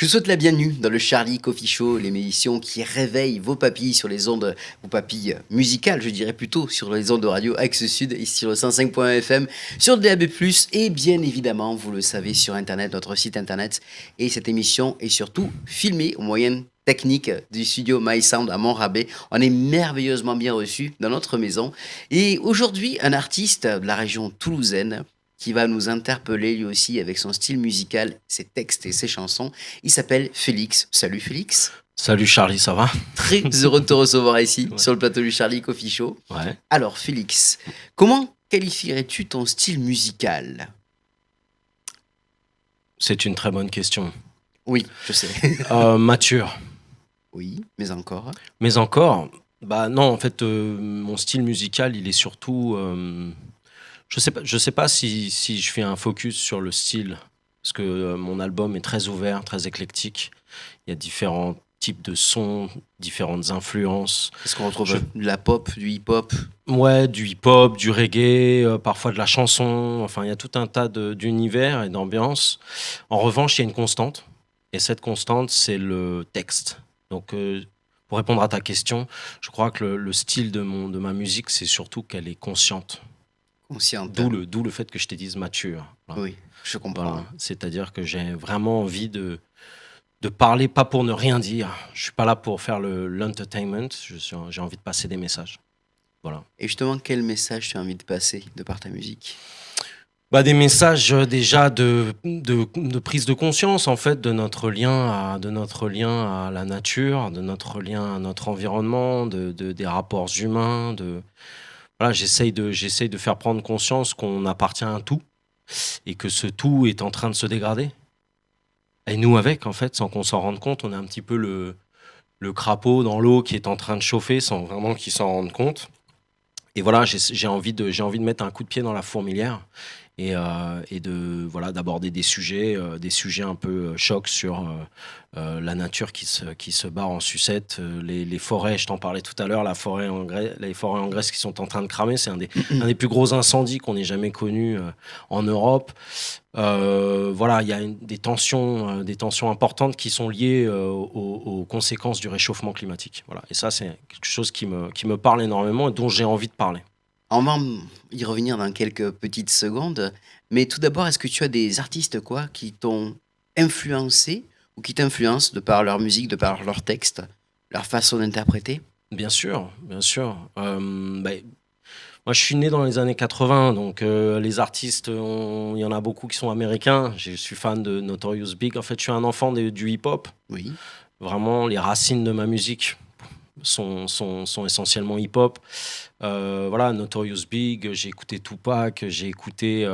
Je vous souhaite la bienvenue dans le Charlie Coffee Show, l'émission qui réveille vos papilles sur les ondes, vos papilles musicales, je dirais plutôt, sur les ondes de radio Axe Sud, ici sur le 105.1 FM, sur DAB+, et bien évidemment, vous le savez, sur Internet, notre site Internet. Et cette émission est surtout filmée au moyen technique du studio My Sound à Montrabé. On est merveilleusement bien reçus dans notre maison. Et aujourd'hui, un artiste de la région toulousaine qui va nous interpeller lui aussi avec son style musical, ses textes et ses chansons. Il s'appelle Félix. Salut Félix. Salut Charlie, ça va? Très heureux de te recevoir ici Ouais. sur le plateau du Charlie Coffee Show. Ouais. Alors Félix, comment qualifierais-tu ton style musical? C'est une très bonne question. Oui, je sais. Mature. Oui, mais encore. Mais encore, bah non, en fait, mon style musical, il est surtout. Je sais pas si je fais un focus sur le style, parce que mon album est très ouvert, très éclectique. Il y a différents types de sons, différentes influences. Est-ce qu'on retrouve Je- de la pop, du hip-hop? Ouais, du hip-hop, du reggae, parfois de la chanson. Enfin, il y a tout un tas d'univers et d'ambiances. En revanche, il y a une constante. Et cette constante, c'est le texte. Donc, pour répondre à ta question, je crois que le style de ma musique, c'est surtout qu'elle est consciente. Consciente. D'où le fait que je te dise mature. Voilà. Oui, je comprends. Voilà. C'est-à-dire que j'ai vraiment envie de parler, pas pour ne rien dire. Je suis pas là pour faire l'entertainment. J'ai envie de passer des messages. Voilà. Et justement, quel message tu as envie de passer de par ta musique? Bah, des messages déjà de prise de conscience en fait de notre lien à la nature, de notre lien à notre environnement, des rapports humains. Voilà, j'essaye de faire prendre conscience qu'on appartient à un tout et que ce tout est en train de se dégrader. Et nous avec, en fait, sans qu'on s'en rende compte, on est un petit peu le crapaud dans l'eau qui est en train de chauffer sans vraiment qu'il s'en rende compte. Et voilà, j'ai envie de mettre un coup de pied dans la fourmilière et voilà, d'aborder des sujets un peu chocs sur la nature qui se barre en sucette, les forêts, je t'en parlais tout à l'heure, les forêts en Grèce qui sont en train de cramer, c'est un des plus gros incendies qu'on ait jamais connus en Europe. Voilà, il y a des tensions importantes qui sont liées aux conséquences du réchauffement climatique. Voilà. Et ça, c'est quelque chose qui me parle énormément et dont j'ai envie de parler. On va y revenir dans quelques petites secondes, mais tout d'abord, est-ce que tu as des artistes quoi qui t'ont influencé ou qui t'influencent de par leur musique, de par leurs textes, leur façon d'interpréter? Bien sûr, bien sûr. Moi, je suis né dans les années 80, donc les artistes, il y en a beaucoup qui sont américains. Je suis fan de Notorious Big. En fait, je suis un enfant du hip-hop. Oui. Vraiment, les racines de ma musique sont essentiellement hip-hop. Voilà, Notorious Big, j'ai écouté Tupac, j'ai écouté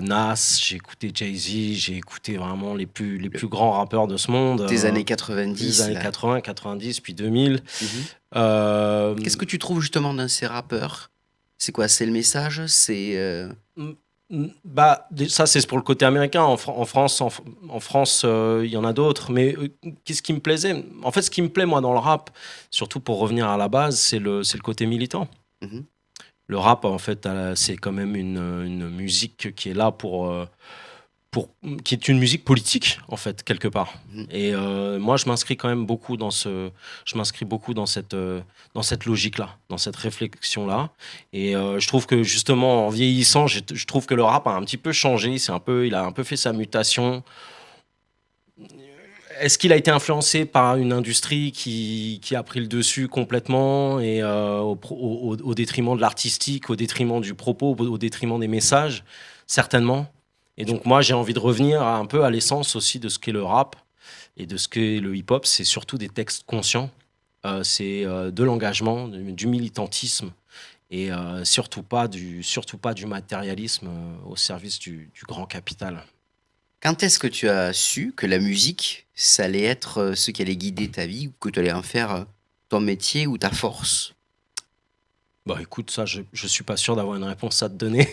Nas, j'ai écouté Jay-Z, j'ai écouté vraiment les plus grands rappeurs de ce monde. Des années Des 90, années là. 80, 90, puis 2000. Mhm. Euh, Qu'est-ce que tu trouves justement dans ces rappeurs? C'est quoi? C'est le message? C'est Ça, c'est pour le côté américain. En France, il y en a d'autres. Mais qu'est-ce qui me plaisait? En fait, ce qui me plaît, moi, dans le rap, surtout pour revenir à la base, c'est le côté militant. Mhm. Le rap, en fait, c'est quand même une musique qui est là qui est une musique politique, en fait, quelque part. Mhm. Et moi, je m'inscris quand même beaucoup dans cette logique-là, dans cette réflexion-là. Et je trouve que justement, en vieillissant, je trouve que le rap a un petit peu changé. Il a un peu fait sa mutation. Est-ce qu'il a été influencé par une industrie qui a pris le dessus complètement et au détriment de l'artistique, au détriment du propos, au détriment des messages? Certainement. Et donc moi, j'ai envie de revenir un peu à l'essence aussi de ce qu'est le rap et de ce qu'est le hip-hop. C'est surtout des textes conscients. C'est de l'engagement, du militantisme et surtout pas du matérialisme au service du grand capital. Quand est-ce que tu as su que la musique, ça allait être ce qui allait guider ta vie, ou que tu allais en faire ton métier ou ta force? Bah écoute, ça, je suis pas sûr d'avoir une réponse à te donner.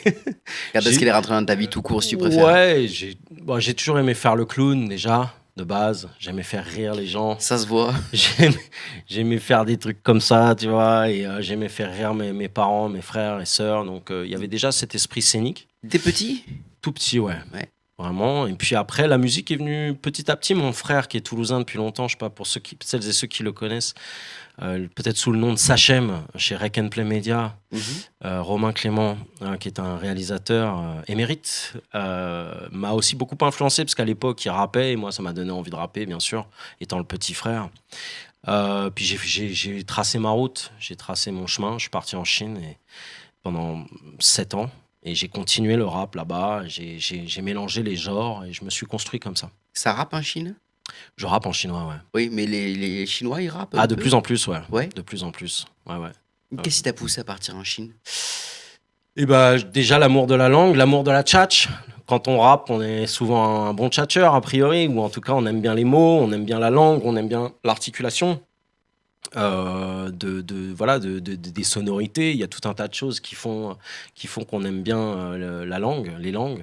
Quand est-ce J'ai- qu'elle est rentrée dans ta vie tout court, si tu préfères? Ouais, j'ai toujours aimé faire le clown déjà, de base. J'aimais faire rire les gens. Ça se voit. J'aimais, j'aimais faire des trucs comme ça, tu vois. Et j'aimais faire rire mes parents, mes frères et sœurs. Donc il y avait déjà cet esprit scénique. T'es petit? Tout petit, ouais. Ouais. Vraiment. Et puis après, la musique est venue petit à petit. Mon frère, qui est toulousain depuis longtemps, je sais pas, pour celles et ceux qui le connaissent, peut-être sous le nom de Sachem, chez Rec and Play Media, Mhm. Romain Clément, qui est un réalisateur émérite, m'a aussi beaucoup influencé, parce qu'à l'époque, il rappait, et moi, ça m'a donné envie de rapper, bien sûr, étant le petit frère. Puis j'ai tracé ma route, j'ai tracé mon chemin, je suis parti en Chine pendant 7 ans. Et j'ai continué le rap là-bas, j'ai mélangé les genres et je me suis construit comme ça. Ça rappe en Chine? Je rappe en chinois, ouais. Oui, mais les Chinois, ils rappent un Ah, de peu? plus en plus, ouais. Ouais. De plus en plus, ouais, ouais. Qu'est-ce qui t'a poussé à partir en Chine? Et bah, déjà, l'amour de la langue, l'amour de la tchatch. Quand on rappe, on est souvent un bon tchatcheur, a priori, ou en tout cas, on aime bien les mots, on aime bien la langue, on aime bien l'articulation. Voilà, des sonorités. Il y a tout un tas de choses qui font qu'on aime bien la langue, les langues.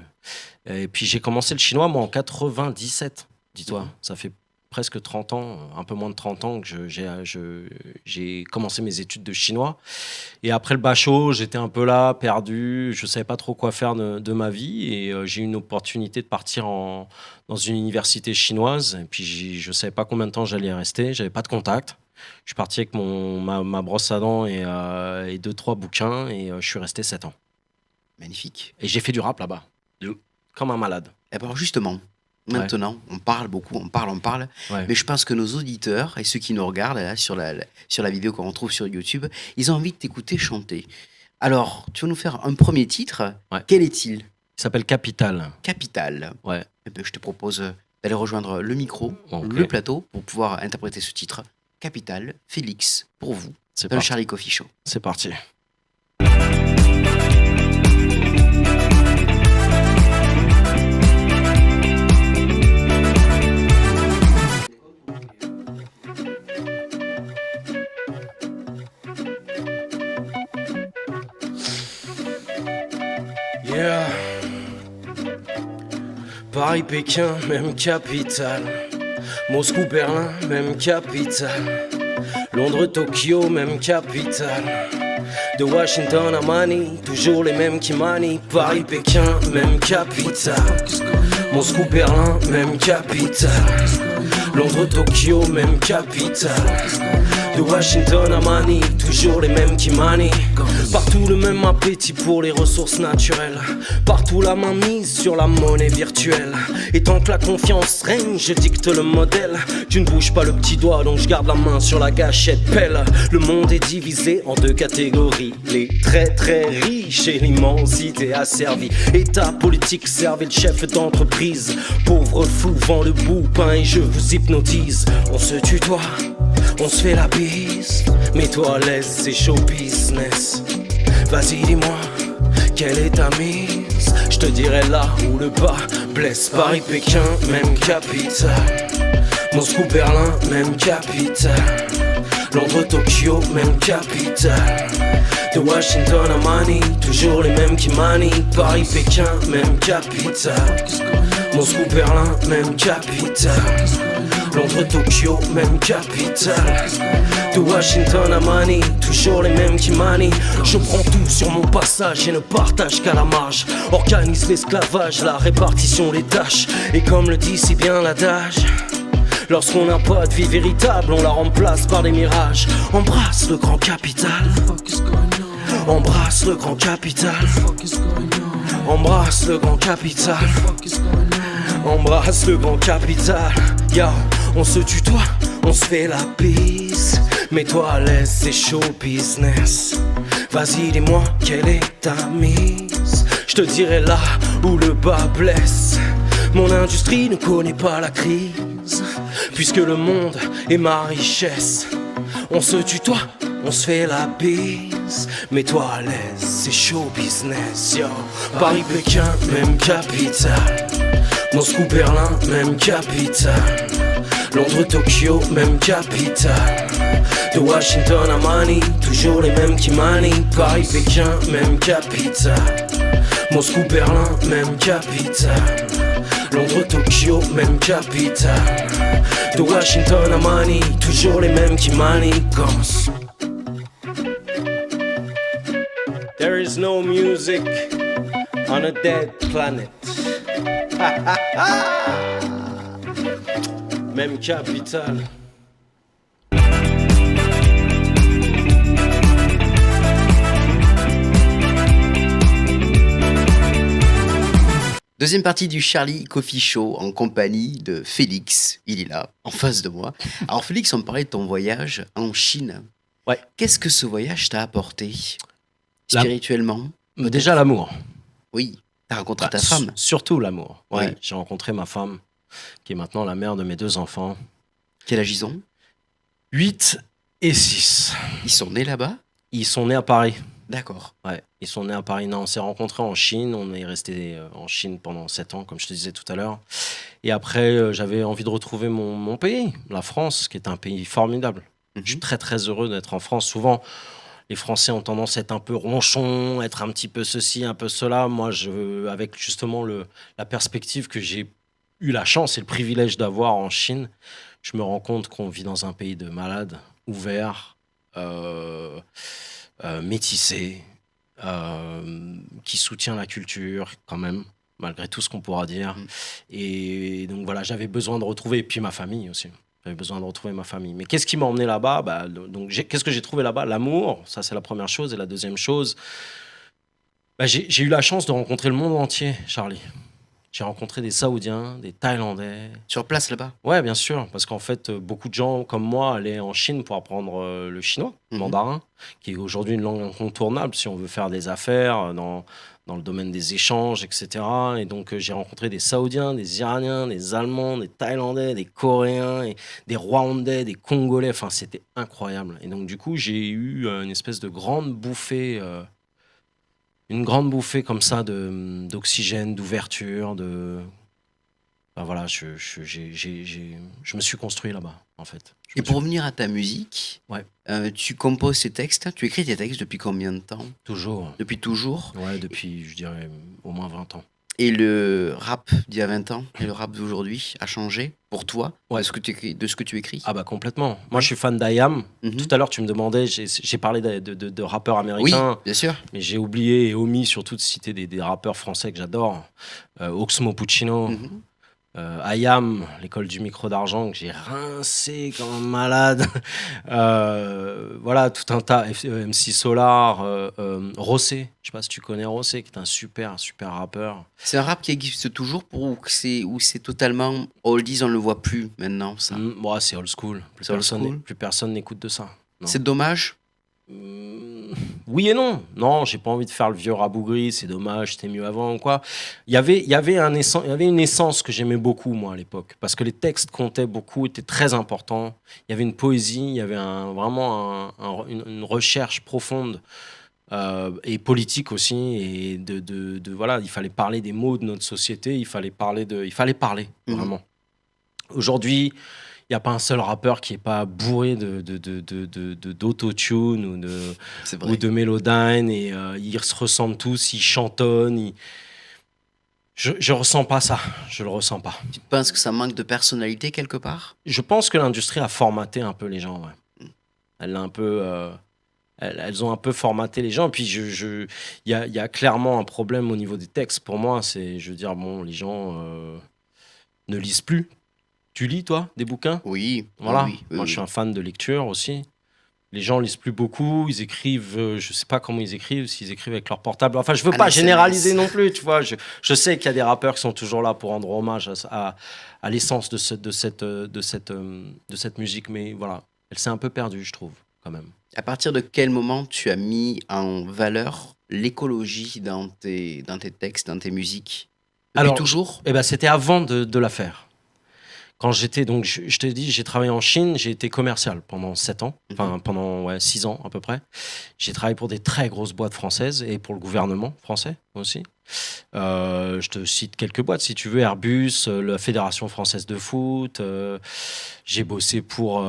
Et puis j'ai commencé le chinois, moi, en 97, dis-toi. Ça fait presque 30 ans, un peu moins de 30 ans que j'ai commencé mes études de chinois. Et après le bachot, j'étais un peu là, perdu. Je ne savais pas trop quoi faire de ma vie. Et j'ai eu une opportunité de partir dans une université chinoise. Et puis je ne savais pas combien de temps j'allais y rester. Je n'avais pas de contact. Je suis parti avec ma brosse à dents et 2-3 bouquins et je suis resté 7 ans. Magnifique. Et j'ai fait du rap là-bas, comme un malade. Et alors justement, maintenant, on parle beaucoup, on parle, Ouais. mais je pense que nos auditeurs et ceux qui nous regardent là, sur la vidéo qu'on retrouve sur YouTube, ils ont envie de t'écouter chanter. Alors, tu vas nous faire un premier titre. Ouais. Quel est-il? Il s'appelle Capital. Capital. Ouais. Eh ben, je te propose d'aller rejoindre le micro, Ok. le plateau, pour pouvoir interpréter ce titre. Capital, Félix, pour vous, C'est dans le parti. Charlie Coffee Show. C'est parti. Yeah. Paris-Pékin, même capitale. Moscou-Berlin, même capitale. Londres-Tokyo, même capitale. De Washington à Manille, toujours les mêmes qui manient. Paris-Pékin, même capitale. Moscou-Berlin, même capitale. Londres-Tokyo, même capitale. De Washington à Manille, toujours les mêmes qui manient. Partout le même appétit pour les ressources naturelles. Partout la main mise sur la monnaie virtuelle. Et tant que la confiance règne, je dicte le modèle. Tu ne bouges pas le petit doigt, donc je garde la main sur la gâchette pelle. Le monde est divisé en 2 catégories. Les très très riches et l'immensité asservie. État politique, servait de chef d'entreprise. Pauvre fou vend le bout, pain et je vous hypnotise. On se tutoie, on se fait la bise. Mets-toi à l'aise, c'est show business. Vas-y dis-moi, quelle est ta mise? Je te dirai là où le bas blesse. Paris-Pékin, même capitale. Moscou-Berlin, même capitale. Londres-Tokyo, même capitale. De Washington à Manille, toujours les mêmes qui manient. Paris-Pékin, même capitale. Moscou-Berlin, même capitale. Londres-Tokyo, même capitale. De Washington à Manille, toujours les mêmes qui manient. Je prends tout sur mon passage et ne partage qu'à la marge. Organise l'esclavage, la répartition des tâches. Et comme le dit si bien l'adage, lorsqu'on n'a pas de vie véritable, on la remplace par des mirages. Embrasse le grand capital. Embrasse le grand capital. Embrasse le grand capital. Embrasse le grand capital. Yo, on se tutoie, on se fait la bise. Mets-toi à l'aise, c'est show business. Vas-y, dis-moi, quelle est ta mise? Je te dirai là où le bas blesse. Mon industrie ne connaît pas la crise, puisque le monde est ma richesse. On se tutoie, on se fait la bise. Mets-toi à l'aise, c'est show business. Yo, Paris-Pékin, même capitale. Moscou-Berlin, même capitale. Londres-Tokyo, même capitale. De Washington à Manille, toujours les mêmes qui manient. Paris-Pékin, même capitale. Moscou-Berlin, même capitale. Londres-Tokyo, même capitale. De Washington à Manille, toujours les mêmes qui manient. There is no music on a dead planet. Même capital. Deuxième partie du Charlie Coffee Show en compagnie de Félix. Il est là, en face de moi. Alors Félix, on me parlait de ton voyage en Chine. Ouais. Qu'est-ce que ce voyage t'a apporté La- spirituellement? Déjà l'amour. Oui, t'as rencontré ta Bah, femme. Surtout l'amour. Ouais, Oui. j'ai rencontré ma femme, qui est maintenant la mère de mes 2 enfants. Quel âge ils ont? 8 et 6. Ils sont nés là-bas? Ils sont nés à Paris. D'accord. Ouais, ils sont nés à Paris. Non, on s'est rencontrés en Chine. On est resté en Chine pendant 7 ans, comme je te disais tout à l'heure. Et après, j'avais envie de retrouver mon pays, la France, qui est un pays formidable. Je suis Mhm. très, très heureux d'être en France. Souvent, les Français ont tendance à être un peu ronchons, être un petit peu ceci, un peu cela. Moi, avec justement la perspective que j'ai eu la chance et le privilège d'avoir en Chine, je me rends compte qu'on vit dans un pays de malades, ouvert, euh, métissé, qui soutient la culture quand même, malgré tout ce qu'on pourra dire. Mm. Et donc voilà, j'avais besoin de retrouver, et puis ma famille aussi. J'avais besoin de retrouver ma famille. Mais qu'est-ce qui m'a emmené là-bas? Qu'est-ce que j'ai trouvé là-bas? L'amour, ça c'est la première chose. Et la deuxième chose, j'ai eu la chance de rencontrer le monde entier, Charlie. J'ai rencontré des Saoudiens, des Thaïlandais. Sur place là-bas? Ouais, bien sûr, parce qu'en fait, beaucoup de gens comme moi allaient en Chine pour apprendre le chinois, le Mhm. mandarin, qui est aujourd'hui une langue incontournable si on veut faire des affaires dans le domaine des échanges, etc. Et donc, j'ai rencontré des Saoudiens, des Iraniens, des Allemands, des Thaïlandais, des Coréens, et des Rwandais, des Congolais. Enfin, c'était incroyable. Et donc, du coup, j'ai eu une espèce de grande bouffée. Une grande bouffée comme ça d'oxygène, d'ouverture, Enfin, voilà, je me suis construit là-bas, en fait. Et pour revenir à ta musique, Ouais. tu composes tes textes, tu écris tes textes depuis combien de temps? Toujours. Depuis toujours? Ouais, depuis, je dirais, au moins 20 ans. Et le rap d'il y a 20 ans et le rap d'aujourd'hui a changé pour toi Ouais. de ce que tu écris? Ah bah complètement. Moi, Ouais. je suis fan d'IAM. Mhm. Tout à l'heure, tu me demandais, j'ai parlé de rappeurs Oui, américains, bien sûr. mais j'ai oublié et omis surtout de citer des rappeurs français que j'adore. Oxmo Puccino, Mhm. IAM, l'école du micro d'argent, que j'ai rincé comme un malade. Voilà, tout un tas. MC Solar, Rossé, je sais pas si tu connais Rossé, qui est un super, super rappeur. C'est un rap qui existe toujours ou c'est totalement oldies, on le voit plus maintenant, ça. Ouais, c'est old school. C'est old school. Plus personne n'écoute de ça. Non. C'est dommage. Oui et non. Non, j'ai pas envie de faire le vieux rabougri, c'est dommage, c'était mieux avant, quoi. Il y avait une essence que j'aimais beaucoup, moi, à l'époque. Parce que les textes comptaient beaucoup, étaient très importants. Il y avait une poésie, il y avait vraiment une recherche profonde et politique aussi. Et voilà, il fallait parler des maux de notre société, il fallait parler, Mhm. vraiment. Aujourd'hui, il n'y a pas un seul rappeur qui n'est pas bourré d'autotune C'est ou vrai. de Melodyne et ils se ressemblent tous, ils chantonnent. Je ressens pas ça, je le ressens pas. Tu penses que ça manque de personnalité quelque part? Je pense que l'industrie a formaté un peu les gens, ouais. Elle a un peu, elles ont un peu formaté les gens. Et puis il y a clairement un problème au niveau des textes. Pour moi, je veux dire, bon, les gens ne lisent plus. Tu lis, toi, des bouquins? Oui, Voilà. oui, oui, Moi, je oui. suis un fan de lecture aussi. Les gens lisent plus beaucoup, ils écrivent, je sais pas comment ils écrivent, s'ils écrivent avec leur portable. Enfin, je veux À pas la généraliser SMS. non plus, tu vois. Je sais qu'il y a des rappeurs qui sont toujours là pour rendre hommage à l'essence de cette musique, mais voilà, elle s'est un peu perdue, je trouve, quand même. À partir de quel moment tu as mis en valeur l'écologie dans tes textes, dans tes musiques? Depuis Alors, toujours? c'était avant de la faire. Quand j'étais, donc, je t'ai dit, j'ai travaillé en Chine, j'ai été commercial pendant 7 ans, enfin, pendant 6 ans à peu près. J'ai travaillé pour des très grosses boîtes françaises et pour le gouvernement français aussi. Je te cite quelques boîtes, si tu veux, Airbus, la Fédération française de foot. J'ai bossé pour...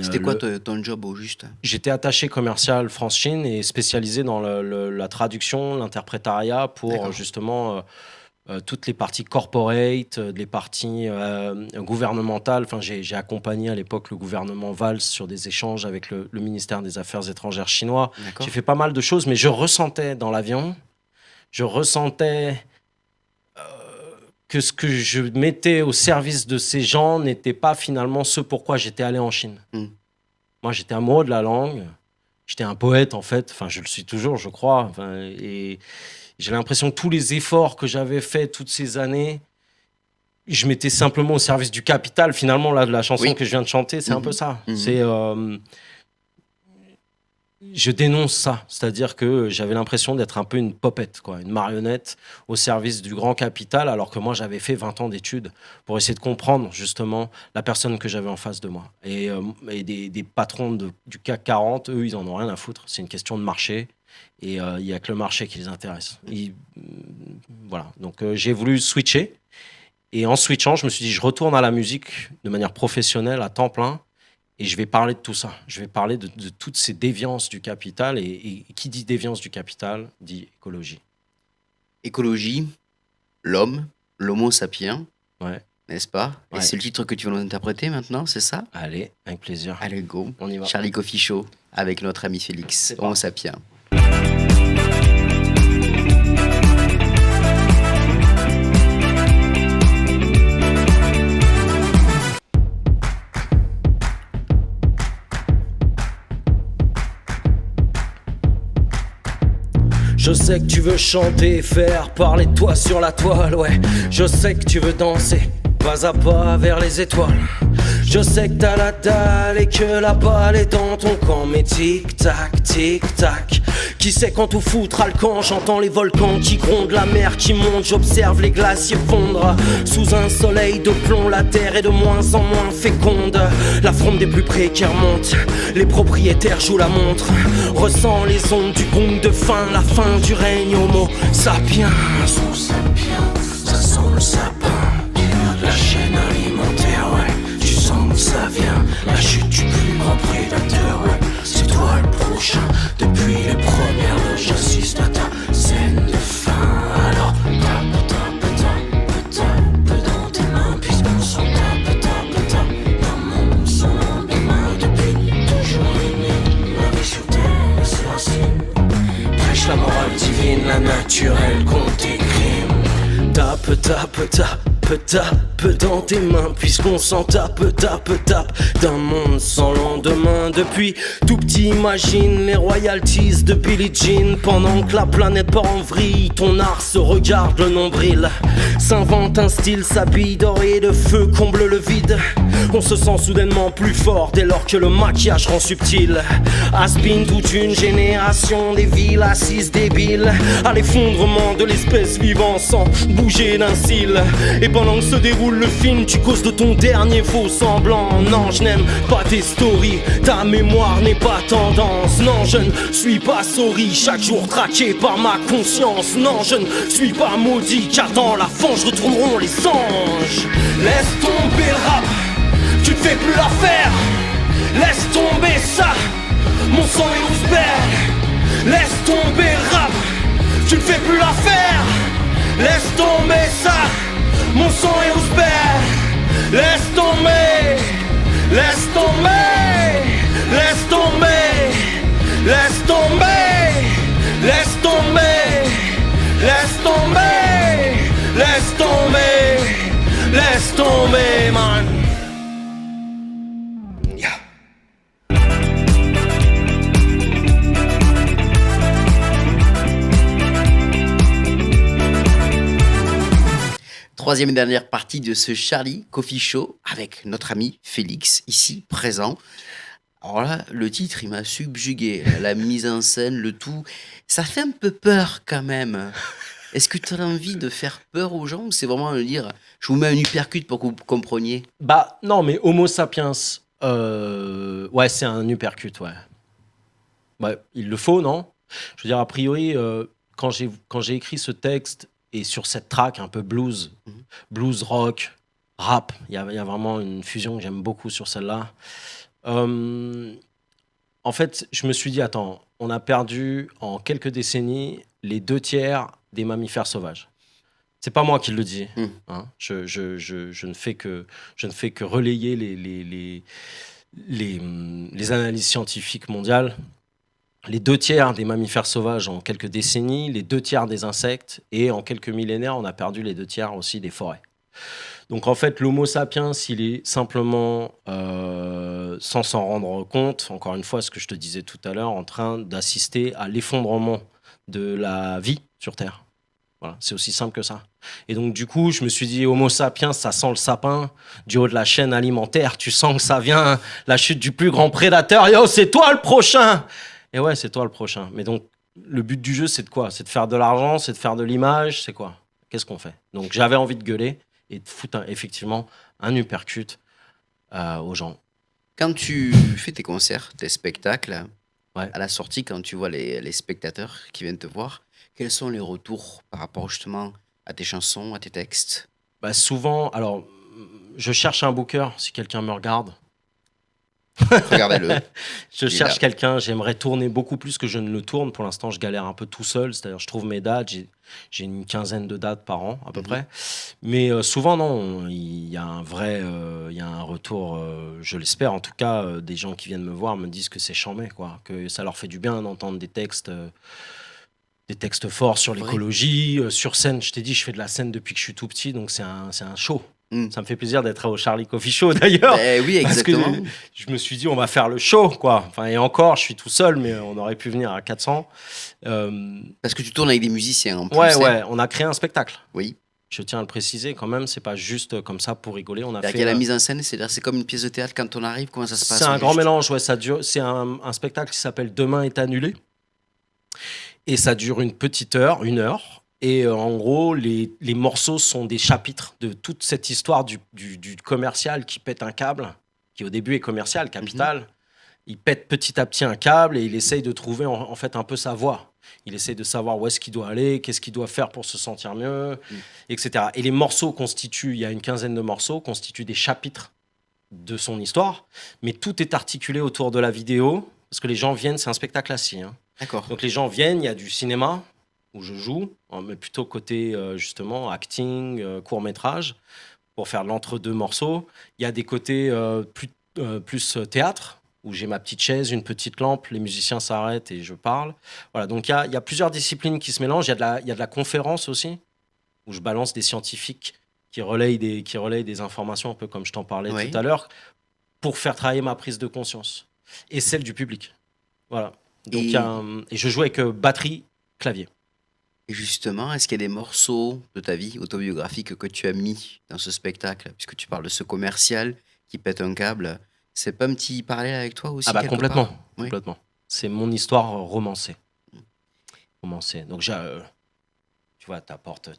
C'était quoi ton job au juste? J'étais attaché commercial France-Chine et spécialisé dans la traduction, l'interprétariat pour D'accord. justement... toutes les parties corporate, les parties gouvernementales. Enfin, j'ai accompagné à l'époque le gouvernement Valls sur des échanges avec le ministère des Affaires étrangères chinois. D'accord. J'ai fait pas mal de choses, mais je ressentais dans l'avion, je ressentais que ce que je mettais au service de ces gens n'était pas finalement ce pourquoi j'étais allé en Chine. Moi, j'étais amoureux de la langue. J'étais un poète, en fait. Enfin, je le suis toujours, je crois. Enfin, et j'ai l'impression que tous les efforts que j'avais faits toutes ces années, je mettais simplement au service du capital. Finalement, là, la chanson que je viens de chanter, c'est un peu ça. C'est... je dénonce ça, c'est-à-dire que j'avais l'impression d'être un peu une popette, quoi, une marionnette au service du grand capital, alors que moi j'avais fait 20 ans d'études pour essayer de comprendre justement la personne que j'avais en face de moi. Et des patrons du CAC 40, eux, ils en ont rien à foutre, c'est une question de marché, et il n'y a que le marché qui les intéresse. Voilà, donc j'ai voulu switcher, et en switchant, je me suis dit, je retourne à la musique de manière professionnelle, à temps plein. Et je vais parler de tout ça. Je vais parler de toutes ces déviances du capital. Et qui dit déviance du capital, dit écologie. Écologie, l'homme, l'homo sapiens, Ouais. n'est-ce pas? Ouais. Et c'est le titre que tu vas nous interpréter maintenant, c'est ça? Allez, avec plaisir. Allez, go. On y va. Charlie Coffee Show avec notre ami Félix, homo sapiens. Je sais que tu veux chanter, faire parler de toi sur la toile, ouais. Je sais que tu veux danser, pas à pas vers les étoiles. Je sais que t'as la dalle et que la balle est dans ton camp. Mais tic-tac, tic-tac, qui sait quand tout foutra le camp? J'entends les volcans qui grondent, la mer qui monte. J'observe les glaciers fondre sous un soleil de plomb. La terre est de moins en moins féconde. La fronde des plus précaires monte, les propriétaires jouent la montre. Ressens les ondes du gong de fin, la fin du règne homo sapiens. Homo sapiens, ça sent le sapin. La chaîne alimentaire, ouais. Tu sens que ça vient. La chute du plus grand prédateur, ouais. C'est toi le prochain. Depuis les premières heures, j'assiste à ta scène de fin. Alors tape dans tes mains, puisqu'on s'en tape dans mon son lendemain. Depuis toujours aimé, la vie sur terre, c'est racine. Prêche la morale divine, la naturelle contre tes crimes. Tape dans tes mains, puisqu'on s'en tape d'un monde sans lendemain. Depuis tout petit, imagine les royalties de Billie Jean. Pendant que la planète part en vrille, ton art se regarde le nombril. S'invente un style, s'habille d'or et de feu, comble le vide. On se sent soudainement plus fort dès lors que le maquillage rend subtil. Aspine toute une génération, des villes assises débiles à l'effondrement de l'espèce vivante sans bouger d'un cil. Et pendant que se déroule le film, tu causes de ton dernier faux semblant. Non, je n'aime pas tes stories, ta mémoire n'est pas tendance. Non, je ne suis pas sorry, chaque jour traqué par ma conscience. Non, je ne suis pas maudit, car dans la fange retourneront les anges. Laisse tomber le rap, tu te fais plus l'affaire. Laisse tomber ça, mon sang est ouzbert. Laisse tomber le rap, tu ne fais plus l'affaire. Laisse tomber ça, mon sang est ouzbert. Laisse tomber, laisse tomber, laisse tomber, laisse tomber, laisse tomber, laisse tomber, laisse tomber, laisse tomber, man. Troisième et dernière partie de ce Charlie Coffee Show avec notre ami Félix, ici présent. Alors là, le titre, il m'a subjugué. La mise en scène, le tout. Ça fait un peu peur quand même. Est-ce que tu as envie de faire peur aux gens ou c'est vraiment de dire je vous mets un uppercut pour que vous compreniez? Bah non, mais Homo sapiens, ouais, c'est un uppercut, ouais. Ouais, il le faut, non? Je veux dire, a priori, quand j'ai écrit ce texte et sur cette track un peu blues, blues rock, rap, il y a vraiment une fusion que j'aime beaucoup sur celle-là. En fait, je me suis dit, attends, on a perdu en quelques décennies les 2/3 des mammifères sauvages. C'est pas moi qui le dis. Hein. Je ne fais que relayer les analyses scientifiques mondiales. Les 2/3 des mammifères sauvages en quelques décennies, les 2/3 des insectes, et en quelques millénaires, on a perdu les 2/3 aussi des forêts. Donc en fait, l'Homo sapiens, il est simplement, sans s'en rendre compte, encore une fois, ce que je te disais tout à l'heure, en train d'assister à l'effondrement de la vie sur Terre. Voilà, c'est aussi simple que ça. Et donc du coup, je me suis dit, Homo sapiens, ça sent le sapin. Du haut de la chaîne alimentaire, tu sens que ça vient, la chute du plus grand prédateur. Yo, c'est toi le prochain. Et ouais, c'est toi le prochain. Mais donc, le but du jeu, c'est de quoi? C'est de faire de l'argent, c'est de faire de l'image, c'est quoi? Qu'est-ce qu'on fait? Donc j'avais envie de gueuler et de foutre effectivement un uppercut aux gens. Quand tu fais tes concerts, tes spectacles, Ouais. à la sortie, quand tu vois les spectateurs qui viennent te voir, quels sont les retours par rapport justement à tes chansons, à tes textes? Bah, souvent, alors, je cherche un booker si quelqu'un me regarde. Regardez-le, Je il est là. cherche quelqu'un, j'aimerais tourner beaucoup plus que je ne le tourne. Pour l'instant, je galère un peu tout seul, c'est-à-dire je trouve mes dates, j'ai une quinzaine de dates par an à peu Mhm. près. Mais souvent, non, il y a un vrai, il y a un retour, je l'espère en tout cas, des gens qui viennent me voir me disent que c'est chambé, quoi, que ça leur fait du bien d'entendre des textes forts sur Vrai. l'écologie, sur scène. Je t'ai dit, je fais de la scène depuis que je suis tout petit, donc c'est un show. Mm. Ça me fait plaisir d'être au Charlie Coffee Show d'ailleurs. Ben oui, Parce que exactement. je me suis dit, on va faire le show, quoi. Enfin, et encore, je suis tout seul, mais on aurait pu venir à 400. Parce que tu tournes avec des musiciens en plus, Ouais, hein. ouais, on a créé un spectacle. Oui. Je tiens à le préciser quand même, c'est pas juste comme ça pour rigoler. On a C'est-à-dire qu'il fait. y a la mise en scène, c'est-à-dire c'est comme une pièce de théâtre quand on arrive, comment ça se passe C'est au un grand juste? mélange, ouais, ça dure. C'est un spectacle qui s'appelle Demain est annulé. Et ça dure une petite heure, 1 heure. Et en gros, les morceaux sont des chapitres de toute cette histoire du commercial qui pète un câble, qui au début est commercial, capital. Il pète petit à petit un câble et il essaye de trouver en fait un peu sa voie. Il essaye de savoir où est-ce qu'il doit aller, qu'est-ce qu'il doit faire pour se sentir mieux, Mm. etc. Et les morceaux constituent, il y a une quinzaine de morceaux, constituent des chapitres de son histoire, mais tout est articulé autour de la vidéo, parce que les gens viennent, c'est un spectacle assis, hein. D'accord. Donc les gens viennent, il y a du cinéma où je joue, mais plutôt côté justement acting, court métrage, pour faire l'entre-deux morceaux. Il y a des côtés plus théâtre, où j'ai ma petite chaise, une petite lampe, les musiciens s'arrêtent et je parle. Voilà, donc il y a plusieurs disciplines qui se mélangent. Il y a de la conférence aussi, où je balance des scientifiques qui relayent des informations, un peu comme je t'en parlais Oui. tout à l'heure, pour faire travailler ma prise de conscience et celle du public. Voilà. Donc, Et, et je joue avec batterie, clavier. et justement, est-ce qu'il y a des morceaux de ta vie autobiographique que tu as mis dans ce spectacle, puisque tu parles de ce commercial qui pète un câble? C'est pas un petit parallèle avec toi aussi, Ah bah quelque complètement, part? Oui. complètement. C'est mon histoire romancée. Romancée. Donc tu vois,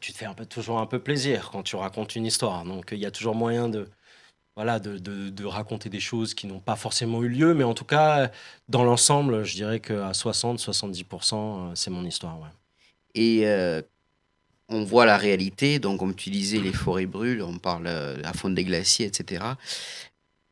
tu te fais toujours un peu plaisir quand tu racontes une histoire. Donc il y a toujours moyen voilà, de raconter des choses qui n'ont pas forcément eu lieu, mais en tout cas, dans l'ensemble, je dirais qu'à 60-70%, c'est mon histoire. Ouais. Et on voit la réalité, donc comme tu disais, les forêts brûlent, on parle la fonte des glaciers, etc.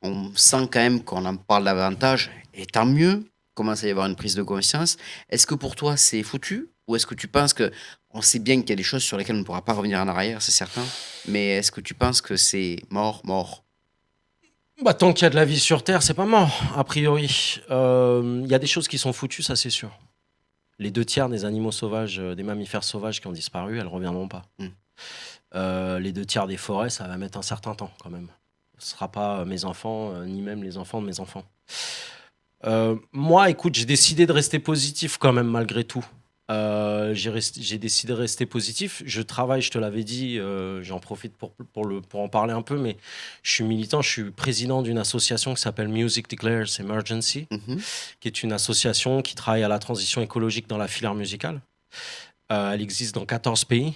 On sent quand même qu'on en parle davantage, et tant mieux, commence à y avoir une prise de conscience. Est-ce que pour toi c'est foutu, ou est-ce que tu penses que, on sait bien qu'il y a des choses sur lesquelles on ne pourra pas revenir en arrière, c'est certain, mais est-ce que tu penses que c'est mort, mort? Bah, tant qu'il y a de la vie sur Terre, c'est pas mort, a priori. Il y a des choses qui sont foutues, ça c'est sûr. Les 2 tiers des animaux sauvages, des mammifères sauvages qui ont disparu, elles reviendront pas. Mm. Les 2 tiers des forêts, ça va mettre un certain temps quand même. Ce sera pas mes enfants, ni même les enfants de mes enfants. Moi, écoute, j'ai décidé de rester positif quand même malgré tout. J'ai décidé de rester positif. Je travaille, je te l'avais dit, j'en profite pour en parler un peu, mais je suis militant, je suis président d'une association qui s'appelle Music Declares Emergency, Mhm. qui est une association qui travaille à la transition écologique dans la filière musicale. Elle existe dans 14 pays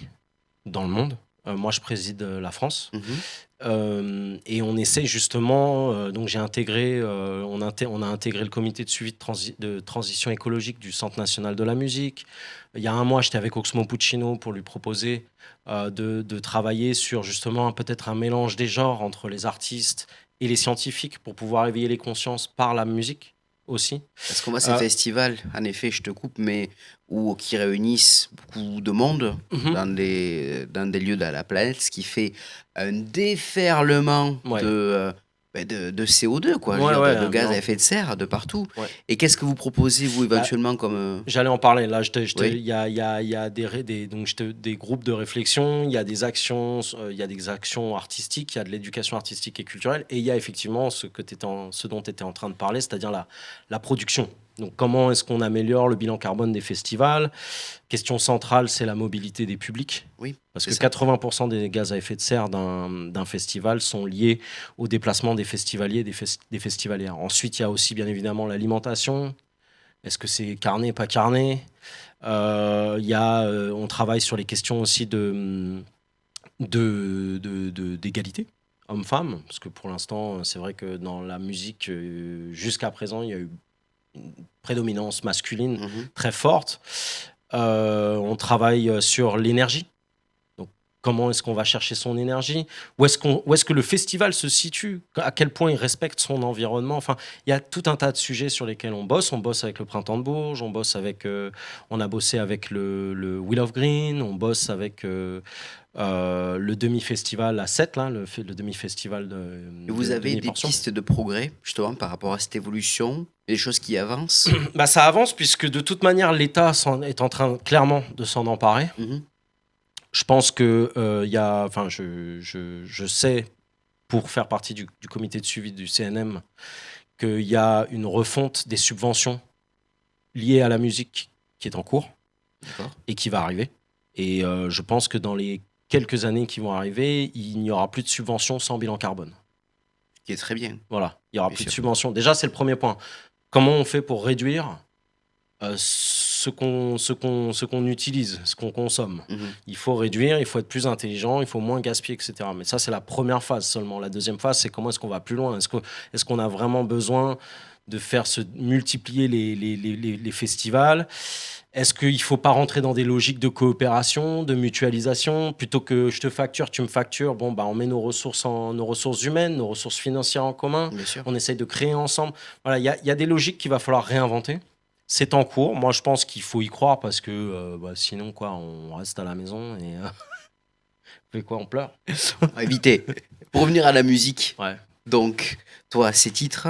dans le monde. Moi, je préside la France. Mhm. Et on essaie justement, donc j'ai intégré, on a intégré le comité de suivi de transition écologique du Centre national de la musique. Il y a un mois, j'étais avec Oxmo Puccino pour lui proposer de travailler sur justement peut-être un mélange des genres entre les artistes et les scientifiques pour pouvoir éveiller les consciences par la musique aussi. Parce qu'on voit ces Euh, festivals, en effet, je te coupe, mais qui réunissent beaucoup de monde mhm, dans des lieux de la planète, ce qui fait un déferlement ouais. de de CO2, quoi, je veux Ouais, dire, ouais, de gaz à ambiant. effet de serre de partout. Ouais. Et qu'est-ce que vous proposez, vous, Bah, éventuellement, comme... j'allais en parler. Là, Oui, il y a donc des groupes de réflexion, il y a des actions, il y a des actions artistiques, il y a de l'éducation artistique et culturelle, et il y a effectivement ce dont tu étais en train de parler, c'est-à-dire la production. Donc, comment est-ce qu'on améliore le bilan carbone des festivals? Question centrale, c'est la mobilité des publics. oui, Parce c'est que ça. 80% des gaz à effet de serre d'un festival sont liés au déplacement des festivaliers, des festivalières. Ensuite, il y a aussi bien évidemment l'alimentation. Est-ce que c'est carné, pas carné? On travaille sur les questions aussi d'égalité homme-femme, parce que pour l'instant, c'est vrai que dans la musique, jusqu'à présent, il y a eu une prédominance masculine Mhm. très forte. On travaille sur l'énergie. Donc, comment est-ce qu'on va chercher son énergie? Où est-ce que le festival se situe? À quel point il respecte son environnement? Enfin, il y a tout un tas de sujets sur lesquels on bosse. On bosse avec le Printemps de Bourges, on a bossé avec le Wheel of Green, on bosse avec le demi-festival à 7, là, le demi-festival Et vous de avez des demi-portion. pistes de progrès, justement, par rapport à cette évolution, des choses qui avancent. Bah, ça avance puisque de toute manière, l'État est en train clairement de s'en emparer. Mhm. Je pense que enfin, je sais, pour faire partie du comité de suivi du CNM, qu'il y a une refonte des subventions liées à la musique qui est en cours D'accord. et qui va arriver. Et je pense que dans les quelques années qui vont arriver, il n'y aura plus de subventions sans bilan carbone. Ce qui est très bien, Voilà, il n'y aura bien plus de sûr. subventions. Déjà, c'est le premier point. Comment on fait pour réduire ce qu'on utilise, ce qu'on consomme? Mhm. Il faut réduire, il faut être plus intelligent, il faut moins gaspiller, etc. Mais ça, c'est la première phase seulement. La deuxième phase, c'est comment est-ce qu'on va plus loin? Est-ce qu'on a vraiment besoin de faire se multiplier les festivals? Est-ce qu'il ne faut pas rentrer dans des logiques de coopération, de mutualisation? Plutôt que je te facture, tu me factures, bon, bah, on met nos ressources humaines, nos ressources financières en commun, Bien sûr. on essaye de créer ensemble. Voilà, il y a des logiques qu'il va falloir réinventer. C'est en cours. Moi, je pense qu'il faut y croire parce que bah, sinon, quoi, on reste à la maison et on fait quoi? On pleure. On va éviter. Pour revenir à la musique, Ouais. donc, toi, ces titres,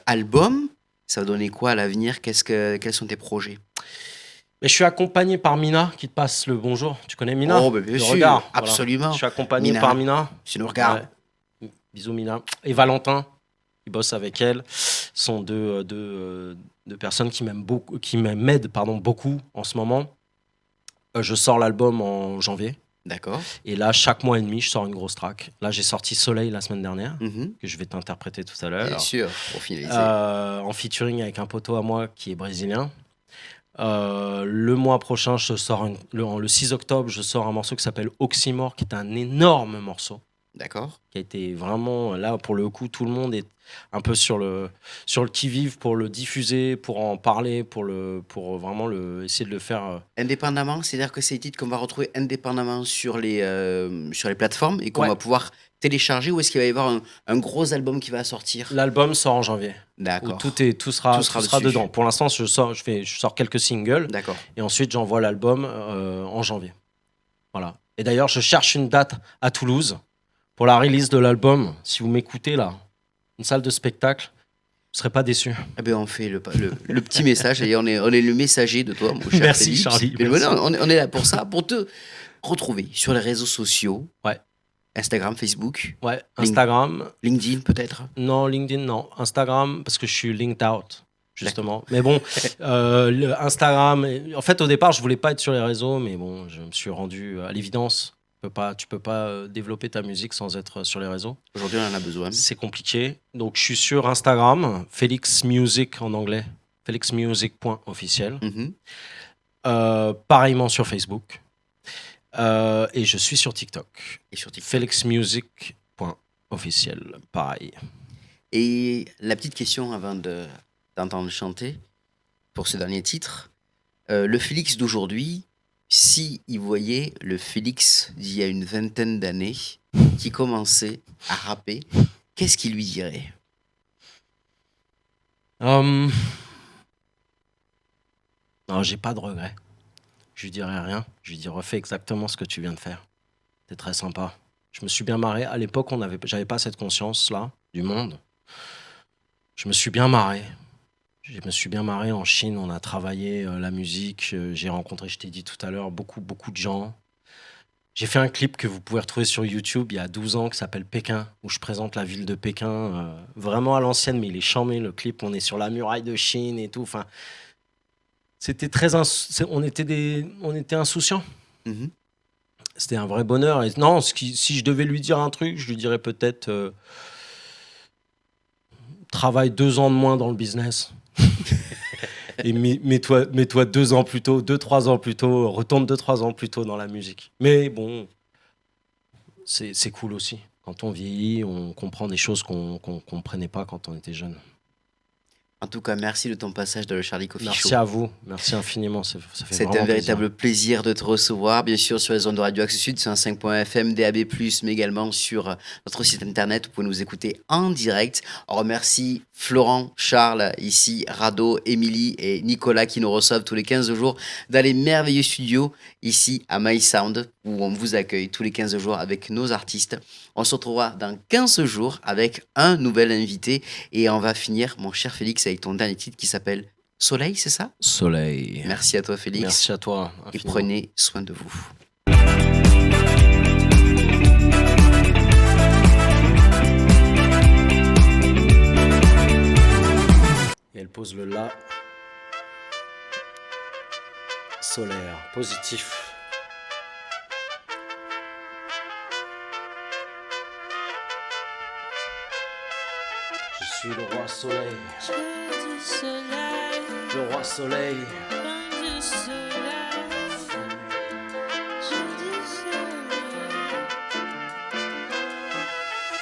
albums, ça va donner quoi à l'avenir? Quels sont tes projets? Mais je suis accompagné par Mina qui te passe le bonjour. Tu connais Mina? Oh, ben bien Le sûr, regard. Voilà. Je absolument. suis accompagné par Mina, Mina. tu nous Ouais. regardes. Bisous Mina. Et Valentin, qui bosse avec elle, sont deux personnes qui m'aident pardon, beaucoup en ce moment. Je sors l'album en janvier. D'accord. Et là, chaque mois et demi, je sors une grosse track. Là, j'ai sorti Soleil la semaine dernière, Mhm. que je vais t'interpréter tout à Bien l'heure, sûr, pour finaliser. en featuring avec un poteau à moi qui est brésilien. Le mois prochain, le 6 octobre, je sors un morceau qui s'appelle Oxymore, qui est un énorme morceau, D'accord. qui a été vraiment, là, pour le coup, tout le monde est un peu sur le qui-vive pour le diffuser, pour en parler, pour vraiment essayer de le faire. Indépendamment, c'est-à-dire que c'est des titres qu'on va retrouver indépendamment sur les plateformes et qu'on Ouais, va pouvoir télécharger, ou est-ce qu'il va y avoir un gros album qui va sortir? l'album sort en janvier, où D'accord. Tout tout sera sera dessus. dedans. Pour l'instant, je sors quelques singles, D'accord. et ensuite, j'envoie l'album en janvier. Voilà. Et d'ailleurs, je cherche une date à Toulouse pour la release de l'album. Si vous m'écoutez là, une salle de spectacle, vous ne serez pas déçus. Eh bien, on fait le petit message. Et on est le messager de toi, mon cher Merci Félix. Charlie, Mais merci. voilà, on est là pour ça, pour te retrouver sur les réseaux sociaux. Ouais. Instagram, Facebook, Ouais, Instagram. LinkedIn peut-être. Non, LinkedIn, non. Instagram, parce que je suis linked out, justement. Mais bon, Instagram. En fait, au départ, je voulais pas être sur les réseaux, mais bon, je me suis rendu à l'évidence. Tu peux pas développer ta musique sans être sur les réseaux. Aujourd'hui, on en a besoin. C'est compliqué. Donc, je suis sur Instagram, Felix Music en anglais, felixmusic.officiel. Mhm. Pareillement sur Facebook. Et je suis sur TikTok. Et sur TikTok. felixmusic.officiel, pareil. Et la petite question avant d'entendre chanter pour ce dernier titre. Le Félix d'aujourd'hui, si il voyait le Félix d'il y a une vingtaine d'années qui commençait à rapper, qu'est-ce qu'il lui dirait? Non, j'ai pas de regrets. Je lui dirai rien. Je lui dis refais exactement ce que tu viens de faire. C'est très sympa. Je me suis bien marré. À l'époque, j'avais pas cette conscience-là du monde. Je me suis bien marré. Je me suis bien marré en Chine. On a travaillé la musique. J'ai rencontré, je t'ai dit tout à l'heure, beaucoup de gens. J'ai fait un clip que vous pouvez retrouver sur YouTube il y a 12 ans qui s'appelle Pékin, où je présente la ville de Pékin, vraiment à l'ancienne, mais il est charmé le clip. On est sur la muraille de Chine et tout. Enfin, c'était on était insouciants. Mhm. C'était un vrai bonheur. Et non, si je devais lui dire un truc, je lui dirais peut-être travaille 2 ans de moins dans le business. Et mets-toi 2 ans plus tôt, 2-3 ans plus tôt, retourne 2-3 ans plus tôt dans la musique. Mais bon, c'est cool aussi. Quand on vieillit, on comprend des choses qu'on comprenait pas quand on était jeune. En tout cas, merci de ton passage dans le Charlie Coffee Show. Merci à vous, merci infiniment. Ça fait C'est vraiment un véritable plaisir. plaisir de te recevoir, bien sûr, sur les ondes de Radio Axe Sud, sur 105.fm, DAB+, mais également sur notre site internet. Vous pouvez nous écouter en direct. On remercie Florent, Charles, ici, Rado, Émilie et Nicolas qui nous reçoivent tous les 15 jours dans les merveilleux studios ici à My Sound, où on vous accueille tous les 15 jours avec nos artistes. On se retrouvera dans 15 jours avec un nouvel invité et on va finir, mon cher Félix, avec ton dernier titre qui s'appelle Soleil, c'est ça? Soleil. Merci à toi, Félix. Merci à toi. Et infiniment. prenez soin de vous. Et elle pose le la. Solaire, positif. Je suis le roi soleil. Le roi soleil.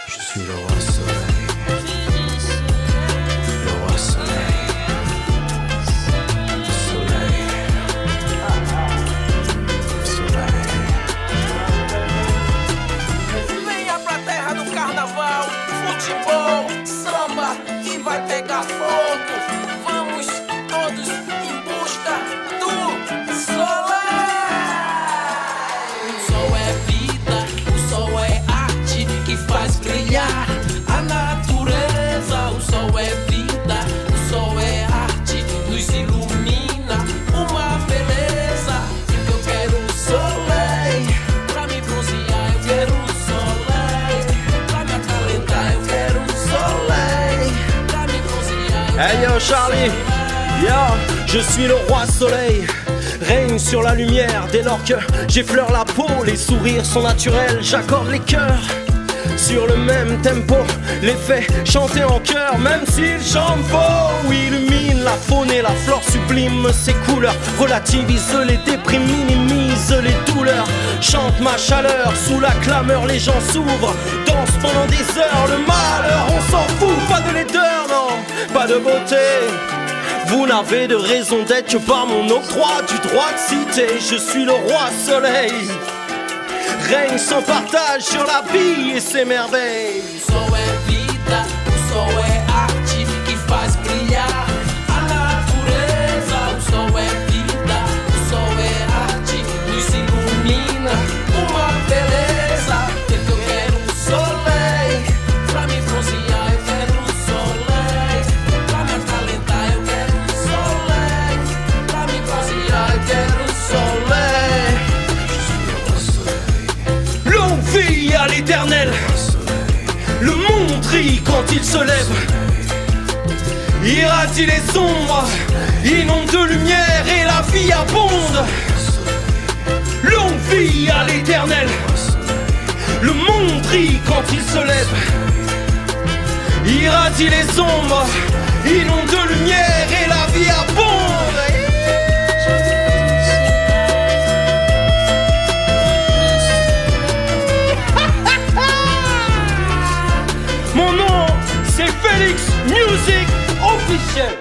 Je suis le roi soleil. Le roi soleil. Soleil. Soleil. Venha pra terra do carnaval, futebol, samba e vai pegar fogo. Vamos todos em busca do soleil. O sol é vida, o sol é arte que faz brilhar a natureza. O sol é vida, o sol é arte, nos ilumina uma beleza. Eu quero o soleil pra me bronzear, eu quero o soleil pra me acalentar, eu quero o soleil pra me bronzear. Hey yo Charlie, yo, je suis le roi soleil. Règne sur la lumière dès lors que j'effleure la peau. Les sourires sont naturels, j'accorde les cœurs sur le même tempo. Les faits chantés en chœur, même s'ils chantent faux. Illumine la faune et la flore, sublime ses couleurs. Relativise les déprimes, minimise les douleurs. Chante ma chaleur, sous la clameur les gens s'ouvrent. Dansent pendant des heures, le malheur on s'en fout. Pas de laideur, non, pas de beauté. Vous n'avez de raison d'être que par mon octroi du droit de citer. Je suis le roi soleil. Règne sans partage sur la vie et ses merveilles. O sol é vida, o sol é arte que faz brilhar a natureza. O sol é vida, o sol é arte, nos ilumina uma beleza. Eu quero o soleil pra me bronzear, eu quero o soleil pra me acalentar, eu quero o soleil pra me bronzear, eu quero o soleil. Longue vie à l'éternel. Le monde rit quand il se lève. Irradie les ombres, inonde de lumière et la vie abonde. Longue vie à l'éternel. Le monde rit quand il se lève. Irradie les ombres, inonde de lumière et la vie abonde. Mon nom, c'est Félix Music Officiel.